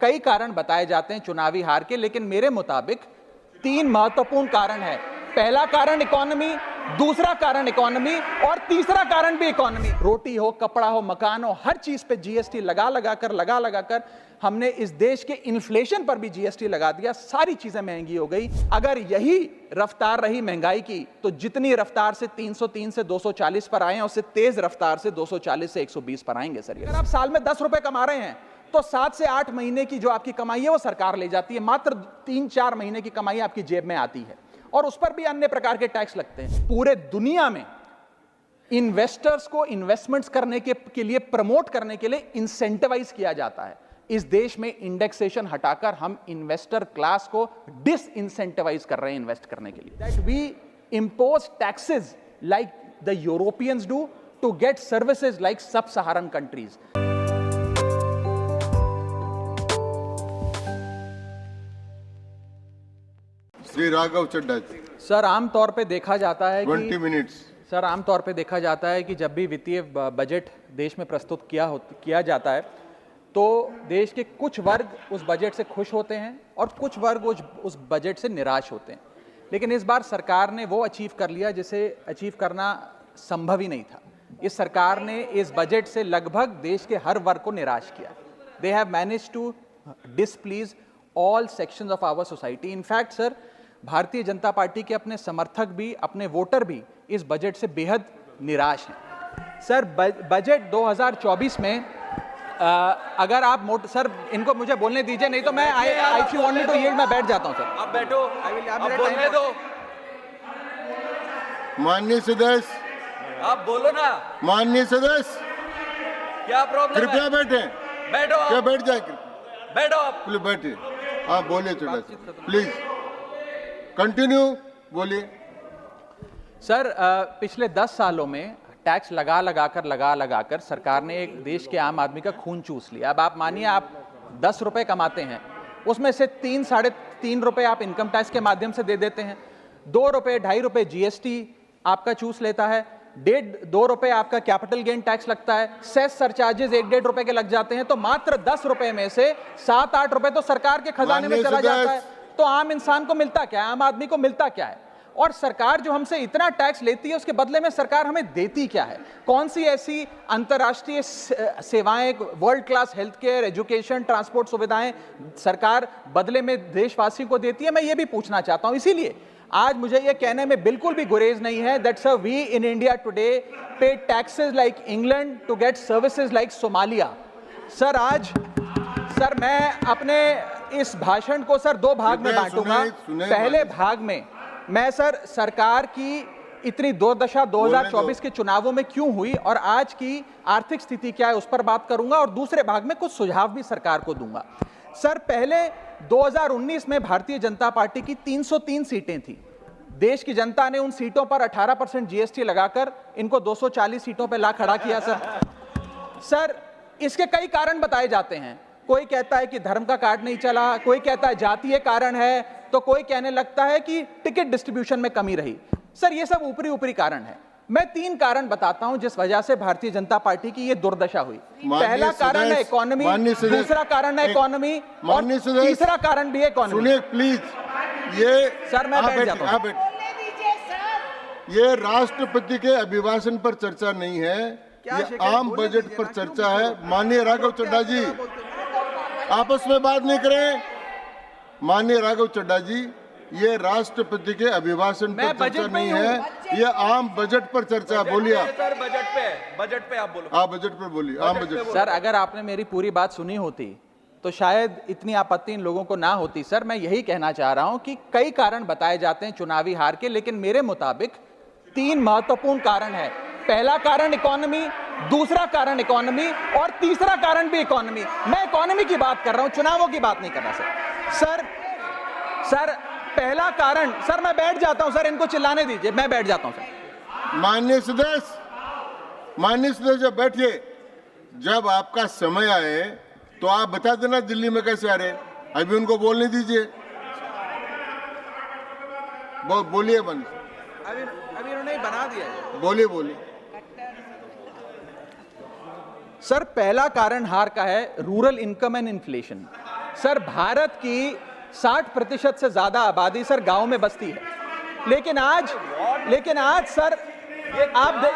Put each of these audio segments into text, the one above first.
कई कारण बताए जाते हैं चुनावी हार के, लेकिन मेरे मुताबिक 3 महत्वपूर्ण कारण है। पहला कारण इकोनॉमी, दूसरा कारण इकोनॉमी और तीसरा कारण भी इकोनॉमी। रोटी हो, कपड़ा हो, मकान हो, हर चीज पे जीएसटी लगा लगाकर हमने इस देश के इन्फ्लेशन पर भी जीएसटी लगा दिया। सारी चीजें महंगी हो गई। अगर यही रफ्तार रही महंगाई की तो जितनी रफ्तार से 303 से 240 पर आए हैं, उससे तेज रफ्तार से 240 से 120 पर आएंगे। सर, अगर आप साल में 10 रुपए कमा रहे हैं तो 7 से 8 महीने की जो आपकी कमाई है वो सरकार ले जाती है। मात्र 3-4 महीने की कमाई आपकी जेब में आती है और उस पर भी अन्य प्रकार के टैक्स लगते हैं। पूरे दुनिया में इन्वेस्टर्स को इन्वेस्टमेंट्स करने के लिए प्रमोट करने के लिए इंसेंटिवाइज किया जाता है। इस देश में इंडेक्सेशन हटाकर हम इन्वेस्टर क्लास को डिसइंसेंटिवाइज कर रहे हैं इन्वेस्ट करने के लिए। That we impose taxes like the Europeans do to get services like sub Saharan countries. Shri Raghav Chadha ji. Sir, आमतौर पे देखा जाता है 20 मिनट्स। सर, आमतौर पे देखा जाता है कि जब भी वित्तीय बजट देश में प्रस्तुत किया जाता है तो देश के कुछ वर्ग उस बजट से खुश होते हैं और कुछ वर्ग उस बजट से निराश होते हैं। लेकिन इस बार सरकार ने वो अचीव कर लिया जिसे अचीव करना संभव ही नहीं था। इस सरकार ने इस बजट से लगभग देश के हर वर्ग को निराश किया। They have managed to displease all sections of our society. In fact sir, Bharatiya Janata party के अपने समर्थक भी, अपने वोटर भी इस बजट से बेहद निराश हैं। सर, बजट 2024 में अगर आप सर इनको मुझे बोलने दीजिए, नहीं तो मैं if you want me to yield मैं बैठ जाता हूं। सर, आप बैठो, आप बोलने दो। माननीय सदस्य, आप बोलो ना। माननीय सदस्य, क्या प्रॉब्लम है? कृपया बैठे। बैठो। क्या बैठ जाए? बैठो आप। प्लीज बैठिए। आप बोलिए चड्ढा जी, प्लीज कंटिन्यू बोलिए। सर, पिछले 10 सालों में टैक्स लगा लगाकर सरकार ने एक देश के आम आदमी का खून चूस लिया। अब आप मानिए, आप 10 रुपए कमाते हैं, उसमें से 3-3.5 रुपए आप इनकम टैक्स के माध्यम से दे देते हैं, 2 रुपए 2.5 रुपए जीएसटी आपका चूस लेता है, 1.5-2 रुपए आपका कैपिटल गेन टैक्स लगता है, सेस सरचार्जेस 1-1.5 रुपए के लग जाते हैं। तो मात्र 10 रुपए में से 7-8 रुपए तो सरकार के खजाने में चला जाता है। तो आम इंसान को मिलता क्या है, आम आदमी को मिलता क्या है? और सरकार जो हमसे इतना टैक्स लेती है उसके बदले में सरकार हमें देती क्या है? कौन सी ऐसी अंतर्राष्ट्रीय सेवाएं, world class health care, education, transport सुविधाएं सरकार बदले में देशवासियों को देती है? मैं ये भी पूछना चाहता हूं। इसीलिए आज मुझे ये कहने में बिल्कुल भी गुरेज नहीं है that sir we in India today pay taxes like England to get services like Somalia. Sir, आज सर मैं अपने इस भाषण को सर 2 भाग में बांटूंगा। पहले भाग में मैं सर सरकार की इतनी दुर्दशा 2024 के चुनावों में क्यों हुई और आज की आर्थिक स्थिति क्या है उस पर बात करूंगा और दूसरे भाग में कुछ सुझाव भी सरकार को दूंगा। सर, पहले 2019 में भारतीय जनता पार्टी की 303 सीटें थी। देश की जनता ने उन सीटों पर 18% जीएसटी लगाकर इनको 240 सीटों पर ला खड़ा किया। सर, इसके कई कारण बताए जाते हैं। कोई कहता है कि धर्म का कार्ड नहीं चला, कोई कहता है जातीय कारण है, तो कोई कहने लगता है कि टिकट डिस्ट्रीब्यूशन में कमी रही। सर, ये सब ऊपरी कारण है। मैं 3 कारण बताता हूं जिस वजह से भारतीय जनता पार्टी की ये दुर्दशा हुई। पहला कारण है इकोनॉमी, दूसरा कारण है इकोनॉमी और तीसरा कारण भी है इकोनॉमी। सुनिए प्लीज, ये सर मैं बैठ जाता हूं। ये राष्ट्रपति के अभिभाषण पर चर्चा नहीं है, ये आम बजट पर चर्चा है। माननीय राघव चड्ढा जी, आपस में बात नहीं करें। माननीय राघव चड्ढा जी, ये राष्ट्रपति के अभिभाषण पर चर्चा नहीं है, ये आम बजट पर चर्चा। बोलिए सर, बजट पे आप बोलो। आप बजट पर बोलिए, आम बजट। सर, अगर आपने मेरी पूरी बात सुनी होती तो शायद इतनी आपत्ति इन लोगों को ना होती। सर, मैं यही कहना चाह रहा हूं कि कई कारण बताए जाते हैं चुनावी हार के, लेकिन मेरे मुताबिक 3 महत्वपूर्ण कारण है। पहला कारण इकोनॉमी, दूसरा कारण इकोनॉमी और तीसरा कारण भी इकोनॉमी। मैं इकोनॉमी की बात कर रहा हूं, चुनावों की बात नहीं कर रहा। सर पहला कारण, सर मैं बैठ जाता हूं। सर, इनको चिल्लाने दीजिए, मैं बैठ जाता हूं। सर, माननीय सदस्य बैठिए। जब आपका समय आए तो आप बता देना दिल्ली में कैसे आ रहे। अभी उनको बोलने दीजिए। बोलिए बंद। अभी उन्होंने बना दिया। बोलिए। सर, पहला कारण हार का है rural income and inflation. Sir Bharat की 60% से ज्यादा आबादी सर गांव में बसती है, लेकिन आज सर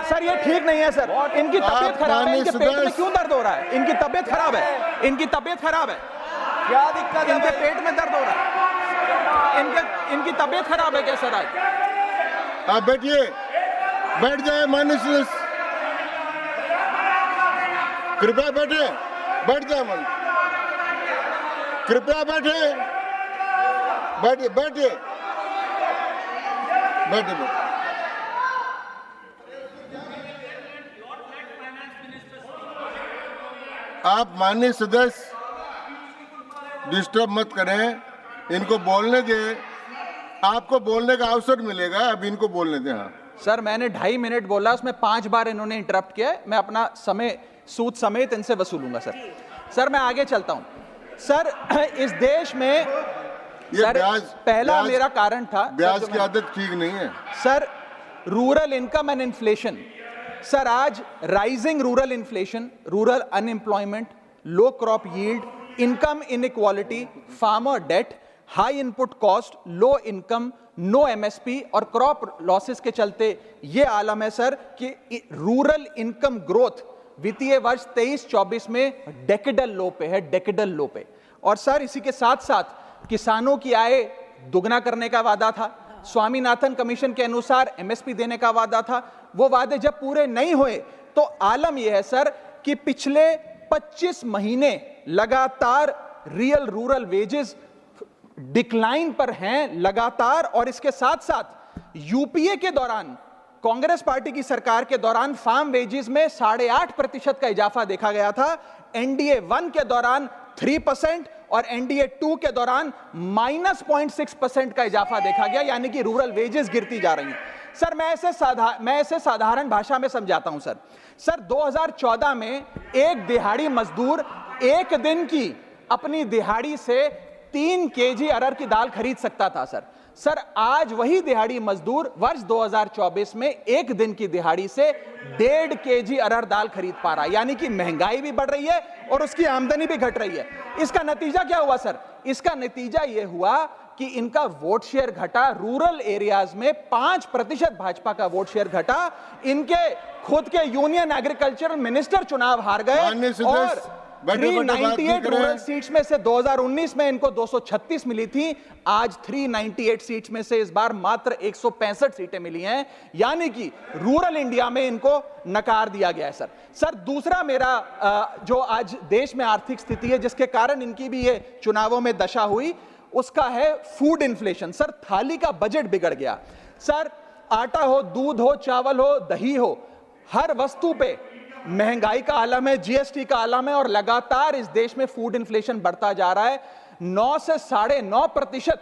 सर ये ठीक नहीं है सर। इनकी तबीयत खराब है, इनके पेट में क्यों दर्द हो रहा है? इनकी तबीयत खराब है, इनकी तबीयत खराब है। क्या दिक्कत है? इनके पेट में दर्द हो रहा है, इनकी तबीयत खराब है क्या सर? आज आप बैठिए, बैठ जाए माननीय सदस्य, कृपया बैठे, बैठ जाए मन, कृपया बैठे, बैठिए बैठिए बैठिए। आप माननीय सदस्य डिस्टर्ब मत करें, इनको बोलने दें, आपको बोलने का अवसर मिलेगा, अब इनको बोलने दें। हाँ सर, मैंने 2.5 मिनट बोला, उसमें 5 बार इन्होंने इंटरप्ट किया है। मैं अपना समय सूद समेत इनसे वसूलूंगा सर। सर मैं आगे चलता हूं। सर इस देश में सर पहला मेरा कारण था, ब्याज की आदत ठीक नहीं है sir. Rural income and inflation sir, आज rising rural inflation, rural unemployment, low crop yield, income inequality, farmer debt, high input cost, low income, no MSP और क्रॉप लॉसेस के चलते ये आलम है सर कि रूरल इनकम ग्रोथ वित्तीय वर्ष 23-24 में डेकेडल लो पे है, डेकेडल लो पे। और सर इसी के साथ साथ किसानों की आय दुगना करने का वादा था, स्वामीनाथन कमीशन के अनुसार एमएसपी देने का वादा था। वो वादे जब पूरे नहीं हुए तो आलम यह है सर कि पिछले 25 महीने लगातार रियल रूरल वेजेस डिक्लाइन पर हैं लगातार। और इसके साथ साथ यूपीए के दौरान, कांग्रेस पार्टी की सरकार के दौरान फार्म वेजेस में 8.5% का इजाफा देखा गया था। एनडीए 1 के दौरान 3% और एनडीए 2 के दौरान -0.6% का इजाफा देखा गया, यानी कि रूरल वेजेस गिरती जा रही हैं। सर मैं ऐसे साधारण भाषा में समझाता हूं सर 2014 में एक दिहाड़ी मजदूर एक दिन की अपनी दिहाड़ी से 3 केजी अरहर की दाल खरीद सकता था सर आज वही दिहाड़ी मजदूर वर्ष 2024 में एक दिन की दिहाड़ी से 1.5 केजी अरहर दाल खरीद पा रहा है, यानी कि महंगाई भी बढ़ रही है और उसकी आमदनी भी घट रही है। इसका नतीजा क्या हुआ सर? इसका नतीजा यह हुआ कि इनका वोट शेयर घटा, रूरल एरियाज में 5% भाजपा का वोट शेयर घटा, इनके खुद के यूनियन एग्रीकल्चरल मिनिस्टर चुनाव हार गए और 398 रूरल सीट्स में से 2019 में इनको 236 मिली थी, आज 398 सीट्स में से इस बार मात्र 165 सीटें मिली हैं, यानी कि रूरल इंडिया में इनको नकार दिया गया है सर दूसरा मेरा जो आज देश में आर्थिक स्थिति है जिसके कारण इनकी भी ये चुनावों में दशा हुई, उसका है फूड इन्फ्लेशन। सर थाली का बजट बिगड़ गया सर, आटा हो, दूध हो, चावल हो, दही हो, हर वस्तु पे महंगाई का आलम है, जीएसटी का आलम है और लगातार इस देश में फूड इन्फ्लेशन बढ़ता जा रहा है। 9 से 9.5%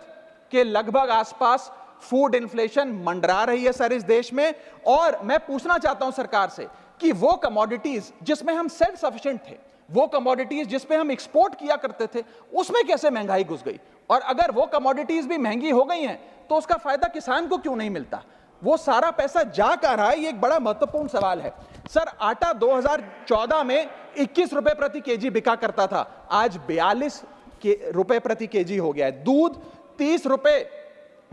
के लगभग आसपास फूड इन्फ्लेशन मंडरा रही है सर इस देश में। और मैं पूछना चाहता हूं सरकार से कि वो कमोडिटीज जिसमें हम सेल्फ सफिशिएंट थे, वो कमोडिटीज जिस पे हम एक्सपोर्ट किया करते थे, उसमें कैसे महंगाई घुस गई? और अगर वो कमोडिटीज भी महंगी हो गई हैं तो उसका फायदा किसान को क्यों नहीं मिलता? वो सारा पैसा जा कहां रहा है? ये एक बड़ा महत्वपूर्ण सवाल है सर। आटा 2014 में 21 रुपए प्रति केजी बिका करता था, आज 42 रुपए प्रति केजी हो गया है। दूध 30 रुपए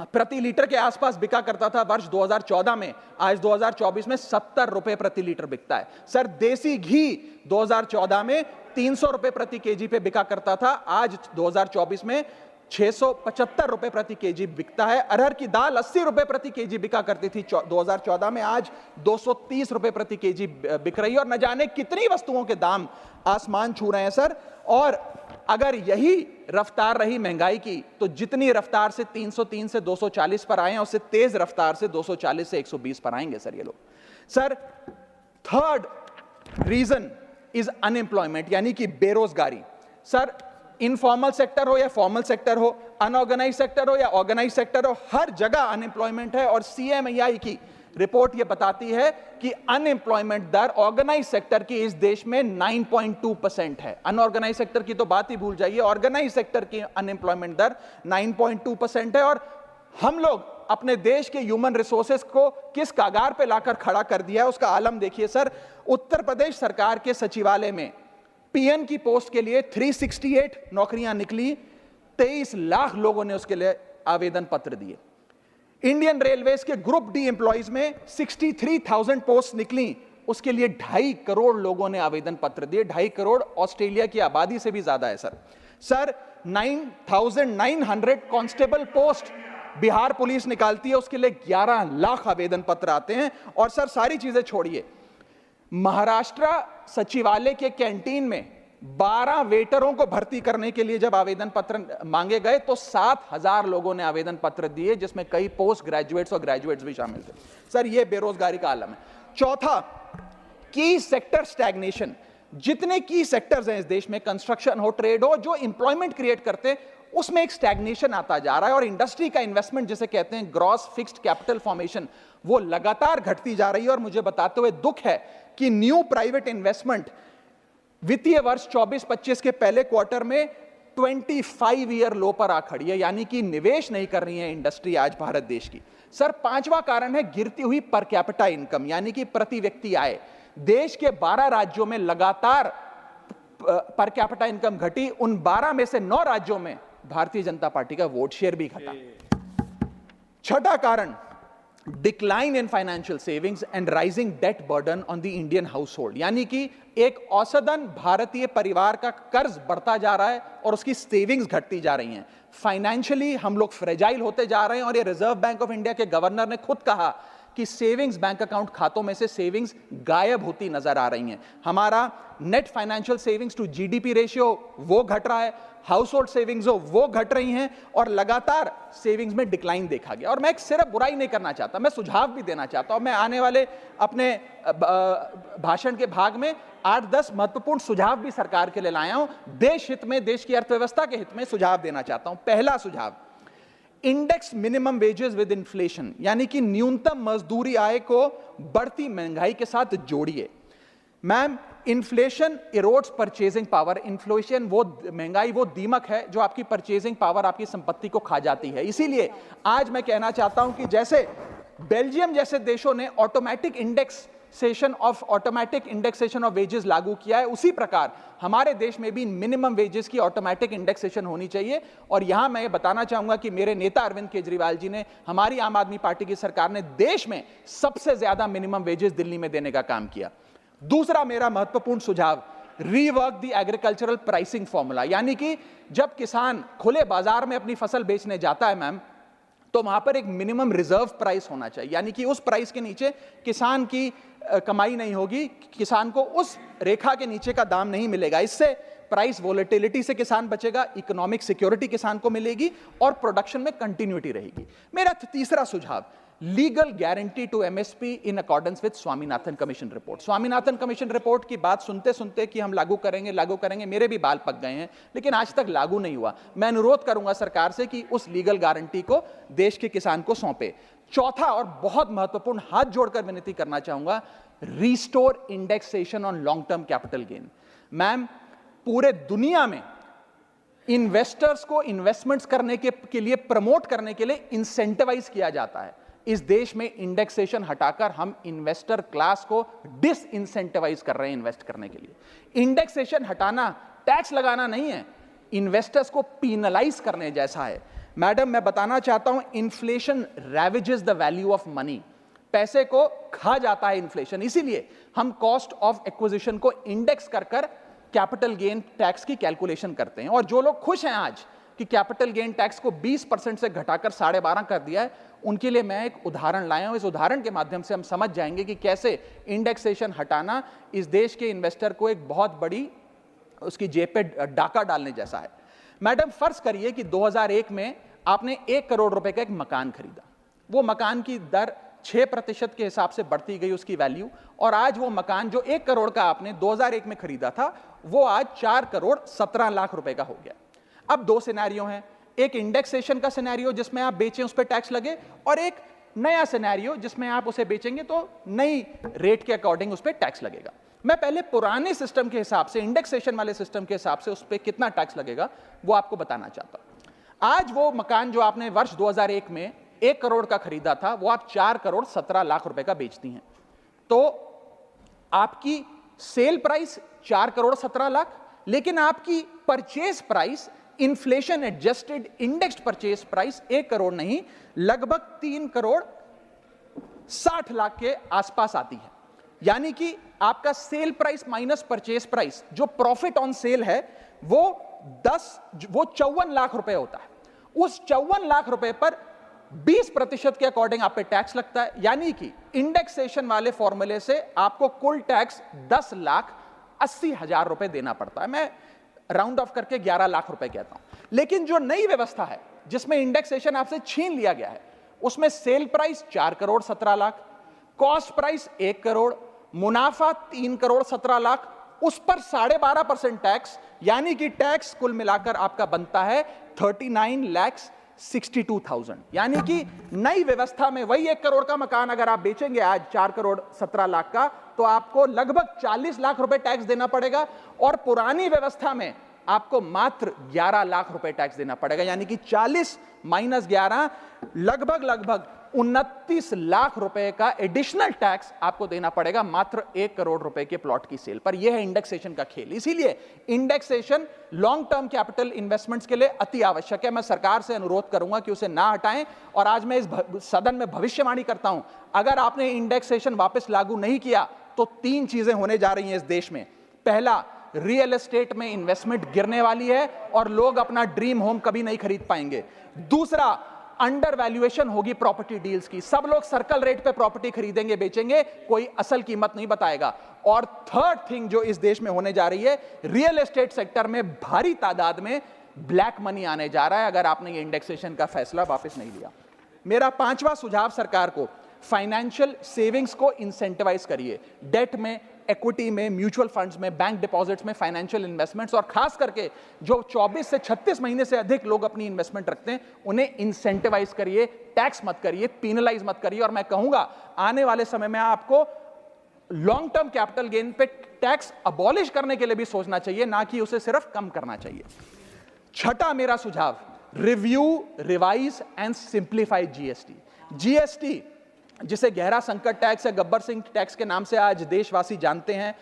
प्रति लीटर के आसपास बिका करता था वर्ष 2014 में, आज 2024 में 70 रुपए प्रति लीटर बिकता है सर। देसी घी 2014 में 300 रुपए प्रति केजी पे बिका करता था, आज 2024 में 675 रुपए प्रति केजी बिकता है। अरहर की दाल 80 रुपए प्रति केजी बिका करती थी 2014 में, आज 230 रुपए प्रति केजी बिक रही है। और न जाने कितनी वस्तुओं के दाम आसमान छू रहे हैं सर। और अगर यही रफ्तार रही महंगाई की तो जितनी रफ्तार से 303 से 240 पर आए हैं, उससे तेज रफ्तार से 240 से 120 पर आएंगे सर ये लोग। Sir third reason is unemployment, यानी कि बेरोजगारी। सर इनफॉर्मल सेक्टर हो या फॉर्मल सेक्टर हो, अनऑर्गेनाइज सेक्टर हो या ऑर्गेनाइज सेक्टर हो, हर जगह अनएम्प्लॉयमेंट है। और सीएमआई की रिपोर्ट यह बताती है कि अनएम्प्लॉयमेंट दर ऑर्गेनाइज सेक्टर की इस देश में 9.2% है। अनऑर्गेनाइज सेक्टर की तो बात ही भूल जाइए, ऑर्गेनाइज सेक्टर की अनएम्प्लॉयमेंट दर 9.2% है। और हम लोग अपने देश के ह्यूमन रिसोर्सेज को किस कगार पे लाकर खड़ा कर दिया है उसका आलम देखिए सर। उत्तर प्रदेश सरकार के सचिवालय में पीएन की पोस्ट के लिए 368 नौकरियां निकली, 23 लाख लोगों ने उसके लिए आवेदन पत्र दिए। इंडियन रेलवेज के ग्रुप डी एम्प्लॉइज में 63,000 पोस्ट निकली, उसके लिए 2.5 करोड़ लोगों ने आवेदन पत्र दिए। 2.5 करोड़ ऑस्ट्रेलिया की आबादी से भी ज्यादा है sir 9,900 constable post Bihar police निकालती है, उसके लिए 11 लाख आवेदन पत्र आते हैं। और सर सारी चीजें छोड़िए, महाराष्ट्र सचिवालय के कैंटीन में 12 वेटरों को भर्ती करने के लिए जब आवेदन पत्र मांगे गए तो 7,000 लोगों ने आवेदन पत्र दिए, जिसमें कई पोस्ट ग्रेजुएट्स और ग्रेजुएट्स भी शामिल थे। सर ये बेरोजगारी का आलम है। चौथा, की सेक्टर स्टैग्नेशन। जितने की सेक्टर्स हैं इस देश में, कंस्ट्रक्शन हो, ट्रेड हो, जो इंप्लॉयमेंट क्रिएट करते हैं, उसमें एक स्टैग्नेशन आता जा रहा है। और इंडस्ट्री का इन्वेस्टमेंट जिसे कहते हैं ग्रॉस फिक्स्ड कैपिटल फॉर्मेशन, वो लगातार घटती जा रही है। और मुझे बताते हुए दुख है कि न्यू प्राइवेट इन्वेस्टमेंट वित्तीय वर्ष 24-25 के पहले क्वार्टर में 25 ईयर लो पर आ खड़ी है, यानी कि निवेश नहीं कर रही है इंडस्ट्री आज भारत देश की। सर पांचवा कारण है गिरती हुई पर कैपिटा इनकम, यानी कि प्रति व्यक्ति आय। देश के 12 राज्यों में लगातार पर कैपिटा इनकम घटी, उन 12 में से 9 राज्यों में भारतीय जनता पार्टी का वोट शेयर भी घटा। छठा कारण, decline in financial savings and rising debt burden on the Indian household, यानी कि एक औसतन भारतीय परिवार का कर्ज बढ़ता जा रहा है और उसकी सेविंग्स घटती जा रही हैं। फाइनेंशियली हम लोग फ्रेजाइल होते जा रहे हैं। और ये रिजर्व बैंक ऑफ इंडिया के गवर्नर ने खुद कहा कि सेविंग्स बैंक अकाउंट खातों में से सेविंग्स गायब होती नजर आ रही हैं। हमारा net financial savings to GDP ratio वो घट रहा है, हाउस होल्ड सेविंग्स हो वो घट रही हैं, और लगातार सेविंग्स में डिक्लाइन देखा गया। और मैं सिर्फ बुराई नहीं करना चाहता, मैं सुझाव भी देना चाहता हूं। मैं आने वाले अपने भाषण के भाग में 8-10 महत्वपूर्ण सुझाव भी सरकार के लिए लाया हूं। देश हित में, देश की अर्थव्यवस्था के हित में सुझाव देना चाहता हूं। पहला सुझाव, index minimum wages with inflation, यानी कि न्यूनतम मजदूरी आय को बढ़ती महंगाई के साथ जोड़िए। Ma'am, inflation erodes purchasing power. Inflation वो महंगाई वो दीमक है जो आपकी परचेजिंग पावर, आपकी संपत्ति को खा जाती है। इसीलिए आज मैं कहना चाहता हूं कि जैसे बेल्जियम जैसे देशों ने ऑटोमेटिक इंडेक्सेशन ऑफ वेजेस लागू किया है, उसी प्रकार हमारे देश में भी मिनिमम वेजेस की ऑटोमेटिक इंडेक्सेशन होनी चाहिए। और यहां मैं बताना चाहूंगा कि मेरे नेता अरविंद केजरीवाल जी ने, हमारी आम आदमी पार्टी की सरकार ने देश में सबसे ज्यादा मिनिमम वेजेस दिल्ली में देने का काम किया। दूसरा मेरा महत्वपूर्ण सुझाव, rework the agricultural pricing formula, यानी कि जब किसान खुले बाजार में अपनी फसल बेचने जाता है मैम, तो वहां पर एक मिनिमम रिजर्व प्राइस होना चाहिए, यानी कि उस प्राइस के नीचे किसान की कमाई नहीं होगी, किसान को उस रेखा के नीचे का दाम नहीं मिलेगा। इससे प्राइस वोलेटिलिटी से किसान बचेगा, इकोनॉमिक सिक्योरिटी किसान को मिलेगी और प्रोडक्शन में कंटिन्यूटी रहेगी। मेरा तीसरा सुझाव, legal guarantee to MSP in accordance with Swaminathan commission report. Swaminathan commission report की बात सुनते सुनते कि हम लागू करेंगे, मेरे भी बाल पक गए हैं, लेकिन आज तक लागू नहीं हुआ। मैं अनुरोध करूंगा सरकार से कि उस लीगल गारंटी को देश के किसान को सौंपे। चौथा और बहुत महत्वपूर्ण, हाथ जोड़कर विनती करना चाहूंगा, restore indexation on long term capital gain. Ma'am, पूरे दुनिया में इन्वेस्टर्स को इन्वेस्टमेंट्स करने के लिए, प्रमोट करने के लिए इंसेंटिवाइज किया जाता है। इस देश में इंडेक्सेशन हटाकर हम इन्वेस्टर क्लास को डिसइंसेंटिवाइज कर रहे हैं इन्वेस्ट करने के लिए। इंडेक्सेशन हटाना टैक्स लगाना नहीं है, इन्वेस्टर्स को पीनलाइज करने जैसा है। मैडम, मैं बताना चाहता हूं, inflation ravages the value of money. पैसे को खा जाता है इन्फ्लेशन, इसीलिए हम कॉस्ट ऑफ एक्विजिशन को इंडेक्स कर कैपिटल गेन टैक्स की कैलकुलेशन करते हैं। और जो लोग खुश हैं आज कि कैपिटल गेन टैक्स को 20% से घटाकर 12.5% कर दिया है, उनके लिए मैं एक उदाहरण लाया हूं। इस उदाहरण के माध्यम से हम समझ जाएंगे कि कैसे इंडेक्सेशन हटाना इस देश के इन्वेस्टर को एक बहुत बड़ी उसकी जेब पे डाका डालने जैसा है। मैडम, फर्ज करिए कि 2001 में आपने 1 करोड़ रुपए का एक मकान खरीदा। वो मकान की दर 6% के हिसाब से बढ़ती गई उसकी वैल्यू, और आज वो मकान जो 1 करोड़ का आपने 2001 में खरीदा था, वो आज 4 करोड़ 17 लाख रुपए का हो गया। अब 2 सिनेरियो हैं, एक इंडेक्सेशन का सिनेरियो जिसमें आप बेचें उस पर टैक्स लगे, और एक नया सिनेरियो जिसमें आप उसे बेचेंगे तो नई रेट के अकॉर्डिंग उस पर टैक्स लगेगा। मैं पहले पुराने सिस्टम के हिसाब से, इंडेक्सेशन वाले सिस्टम के हिसाब से उस पर कितना टैक्स लगेगा वो आपको बताना चाहता हूं। आज वो मकान जो आपने वर्ष 2001 में 1 करोड़ का खरीदा था, वो आप 4 करोड़ 17 लाख रुपए का बेचती हैं, तो आपकी सेल प्राइस 4 करोड़ 17 लाख, लेकिन आपकी purchase price inflation adjusted indexed purchase price 1 crore नहीं, लगभग 3 करोड़ 60 लाख के आसपास आती है। यानी कि आपका sale price minus purchase price, जो प्रॉफिट ऑन सेल है, वो 54 लाख रुपए होता है। उस 54 लाख रुपए पर 20% के अकॉर्डिंग आप पे टैक्स लगता है। यानी कि इंडेक्सेशन वाले फॉर्मूले से आपको कुल टैक्स 10,80,000 रुपए देना पड़ता है। मैं राउंड ऑफ करके 11 लाख रुपए कहता हूं। लेकिन जो नई व्यवस्था है जिसमें इंडेक्सेशन आपसे छीन लिया गया है, उसमें sale price 4 crore 17 lakh, cost price 1 crore, मुनाफा 3 करोड़ 17 लाख, उस पर 12.5% टैक्स, यानी कि टैक्स कुल मिलाकर आपका बनता है 39,62,000। यानी कि नई व्यवस्था में वही 1 करोड़ का मकान अगर आप बेचेंगे आज 4 करोड़ 17 लाख का, तो आपको लगभग 40 लाख रुपए टैक्स देना पड़ेगा, और पुरानी व्यवस्था में आपको मात्र 11 लाख रुपए टैक्स देना पड़ेगा। यानी कि 40 माइनस 11 लगभग 29 लाख रुपए का एडिशनल टैक्स आपको देना पड़ेगा मात्र 1 करोड़ रुपए के प्लॉट की सेल पर। यह है इंडेक्सेशन का खेल। इसीलिए indexation long term capital investments के लिए अति आवश्यक है। मैं सरकार से अनुरोध करूंगा कि उसे ना हटाएं, और आज मैं इस सदन में भविष्यवाणी करता हूं, अगर आपने इंडेक्सेशन वापस लागू नहीं किया तो 3 चीजें होने जा रही हैं इस देश में। पहला, रियल एस्टेट में इन्वेस्टमेंट गिरने वाली है और लोग अपना ड्रीम होम कभी नहीं खरीद पाएंगे। दूसरा, अंडर वैल्यूएशन होगी प्रॉपर्टी डील्स की, सब लोग सर्कल रेट पे प्रॉपर्टी खरीदेंगे बेचेंगे, कोई असल कीमत नहीं बताएगा। और थर्ड थिंग जो इस देश में होने जा रही है, रियल एस्टेट सेक्टर में भारी तादाद में ब्लैक मनी आने जा रहा है अगर आपने ये इंडेक्सेशन का फैसला वापस नहीं लिया। मेरा 5वां सुझाव सरकार को, फाइनेंशियल सेविंग्स को इंसेंटिवाइज करिए। डेट में, इक्विटी में, म्यूचुअल फंड्स में, बैंक डिपॉजिट्स में फाइनेंशियल इन्वेस्टमेंट्स, और खास करके जो 24 से 36 महीने से अधिक लोग अपनी इन्वेस्टमेंट रखते हैं उन्हें इंसेंटिवाइज करिए, टैक्स मत करिए, पीनलाइज मत करिए। और मैं कहूंगा आने वाले समय में आपको लॉन्ग टर्म कैपिटल गेन पे टैक्स अबॉलिश करने के लिए भी सोचना चाहिए, ना कि उसे सिर्फ कम करना चाहिए। छठा मेरा सुझाव, review, revise and simplify GST. GST जिसे गहरा संकट टैक्स या गब्बर सिंह टैक्स के नाम से आज देशवासी जानते हैं,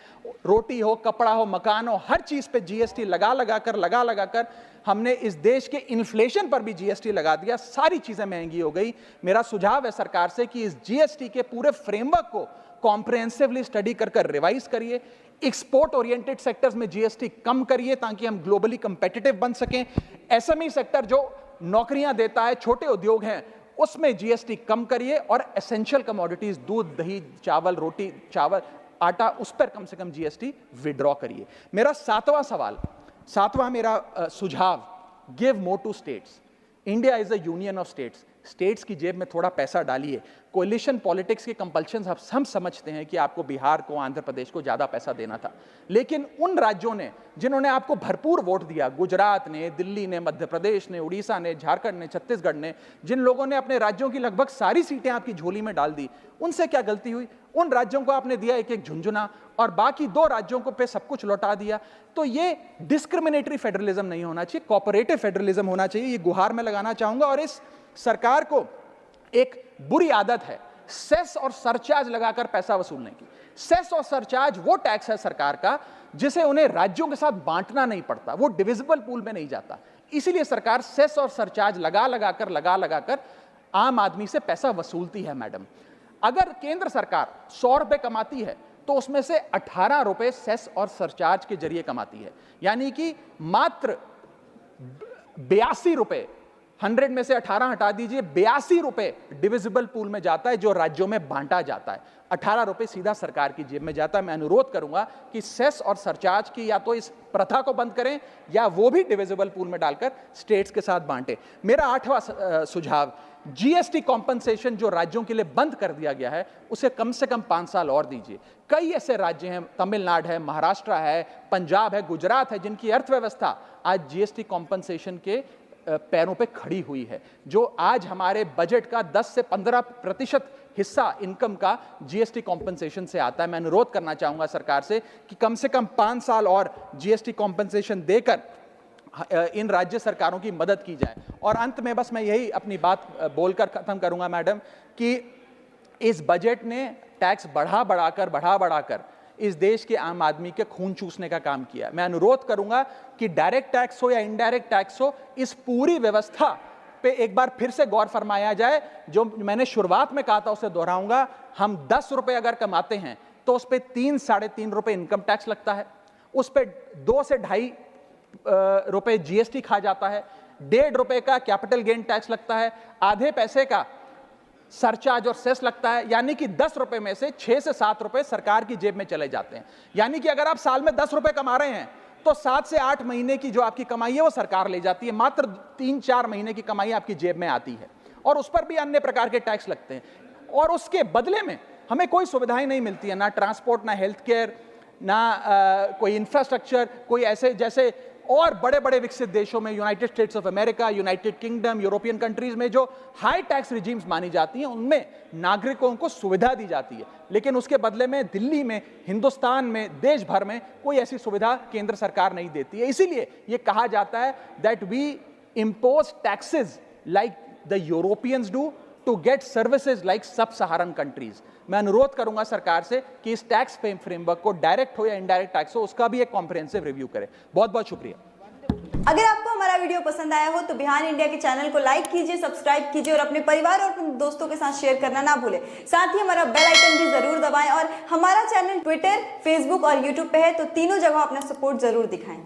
रोटी हो, कपड़ा हो, मकान हो, हर चीज पे जीएसटी लगा लगाकर हमने इस देश के इन्फ्लेशन पर भी जीएसटी लगा दिया, सारी चीजें महंगी हो गई। मेरा सुझाव है सरकार से कि इस जीएसटी के पूरे फ्रेमवर्क को कॉम्प्रिहेंसिवली स्टडी कर रिवाइज करिए। एक्सपोर्ट ओरिएंटेड सेक्टर्स में जीएसटी कम करिए ताकि हम ग्लोबली कंपेटिटिव बन सकें। एसएमई सेक्टर जो नौकरियां देता है, छोटे उद्योग हैं, उसमें जीएसटी कम करिए। और एसेंशियल कमोडिटीज, दूध, दही, चावल, रोटी, चावल, आटा, उस पर कम से कम जीएसटी विड्रॉ करिए। मेरा 7वां मेरा सुझाव, give more to states. India is a union of states. States की जेब में थोड़ा पैसा डालिए। कोलिशन पॉलिटिक्स के कंपल्शन हम समझते हैं कि आपको बिहार को, आंध्र प्रदेश को ज्यादा पैसा देना था, लेकिन उन राज्यों ने जिन्होंने आपको भरपूर वोट दिया, गुजरात ने, दिल्ली ने, मध्य प्रदेश ने, उड़ीसा ने, झारखंड ने, छत्तीसगढ़ ने, जिन लोगों ने अपने राज्यों की लगभग सारी सीटें आपकी झोली में डाल दी, उनसे क्या गलती हुई? उन राज्यों को आपने दिया एक एक झुंझुना और बाकी 2 राज्यों को पे सब कुछ लौटा दिया। तो ये डिस्क्रिमिनेटरी फेडरलिज्म नहीं होना चाहिए, कोऑपरेटिव फेडरलिज्म होना चाहिए। ये गुहार में लगाना चाहूंगा। और इस सरकार को एक बुरी आदत है सेस और सरचार्ज लगाकर पैसा वसूलने की। सेस और सरचार्ज वो टैक्स है सरकार का जिसे उन्हें राज्यों के साथ बांटना नहीं पड़ता, वो डिविजिबल पूल में नहीं जाता। इसीलिए सरकार सेस और सरचार्ज लगा लगाकर आम आदमी से पैसा वसूलती है। मैडम, अगर केंद्र सरकार 100 रुपए कमाती है तो उसमें से 18 रुपए सेस और सरचार्ज के जरिए कमाती है, यानी कि मात्र 82 रुपए, 100 में से 18 हटा दीजिए, 82 रुपए डिविजिबल पूल में जाता है जो राज्यों में बांटा जाता है। 18 रुपए सीधा सरकार की जेब में जाता है। मैं अनुरोध करूंगा कि सेस और सरचार्ज की या तो इस प्रथा को बंद करें या वो भी डिविजिबल पूल में डालकर स्टेट्स के साथ बांटे। मेरा 8वां सुझाव, जीएसटी कॉम्पनसेशन जो राज्यों के लिए बंद कर दिया गया है उसे कम से कम 5 साल और दीजिए। कई ऐसे राज्य हैं, तमिलनाडु है, महाराष्ट्र है, पंजाब है, गुजरात है, जिनकी अर्थव्यवस्था आज जीएसटी कॉम्पनसेशन के पैरों पे खड़ी हुई है, जो आज हमारे बजट का 10 से 15% हिस्सा इनकम का जीएसटी कॉम्पनसेशन से आता है। मैं अनुरोध करना चाहूंगा सरकार से कि कम से कम 5 साल और जीएसटी कॉम्पनसेशन देकर इन राज्य सरकारों की मदद की जाए। और अंत में बस मैं यही अपनी बात बोलकर खत्म करूंगा मैडम, कि इस बजट ने टैक्स बढ़ा बढ़ाकर इस देश के आम आदमी के खून चूसने का काम किया। मैं अनुरोध करूंगा कि डायरेक्ट टैक्स हो या इनडायरेक्ट टैक्स हो, इस पूरी व्यवस्था पे एक बार फिर से गौर फरमाया जाए। जो मैंने शुरुआत में कहा था उसे दोहराऊंगा, हम 10 रुपए अगर कमाते हैं तो उस पे 3-3.5 रुपए इनकम टैक्स लगता है, उस पे 2 से 2.5 रुपए जीएसटी खा जाता है, 1.5 रुपए का कैपिटल गेन टैक्स लगता है, आधे पैसे का सरचार्ज और सेस लगता है, यानी कि 10 रुपए में से 6 से 7 रुपए सरकार की जेब में चले जाते हैं। यानी कि अगर आप साल में 10 रुपए कमा रहे हैं तो 7 से 8 महीने की जो आपकी कमाई है वो सरकार ले जाती है, मात्र 3-4 महीने की कमाई आपकी जेब में आती है, और उस पर भी अन्य प्रकार के टैक्स लगते हैं। और उसके बदले में हमें कोई सुविधाएं नहीं मिलती है, ना ट्रांसपोर्ट, ना हेल्थ केयर, ना कोई इंफ्रास्ट्रक्चर, कोई ऐसे जैसे और बड़े बड़े विकसित देशों में, United states of America, United kingdom, European countries में जो हाई टैक्स रिजीम्स मानी जाती हैं, उनमें नागरिकों को सुविधा दी जाती है, लेकिन उसके बदले में दिल्ली में, हिंदुस्तान में, देश भर में कोई ऐसी सुविधा केंद्र सरकार नहीं देती है। इसीलिए यह कहा जाता है that we impose taxes like the Europeans do to get services like sub Saharan countries. मैं अनुरोध करूंगा सरकार से कि इस टैक्स फ्रेमवर्क को डायरेक्ट हो या इनडायरेक्ट टैक्स हो, उसका भी एक कॉम्प्रिहेंसिव रिव्यू करें। बहुत बहुत शुक्रिया। अगर आपको हमारा वीडियो पसंद आया हो तो बिहान इंडिया के चैनल को लाइक कीजिए, सब्सक्राइब कीजिए और अपने परिवार और अपने दोस्तों के साथ शेयर करना ना भूलें। साथ ही हमारा बेल आइकन भी जरूर दबाएं और हमारा चैनल ट्विटर, फेसबुक और यूट्यूब पे है, तो तीनों जगह अपना सपोर्ट जरूर दिखाएं।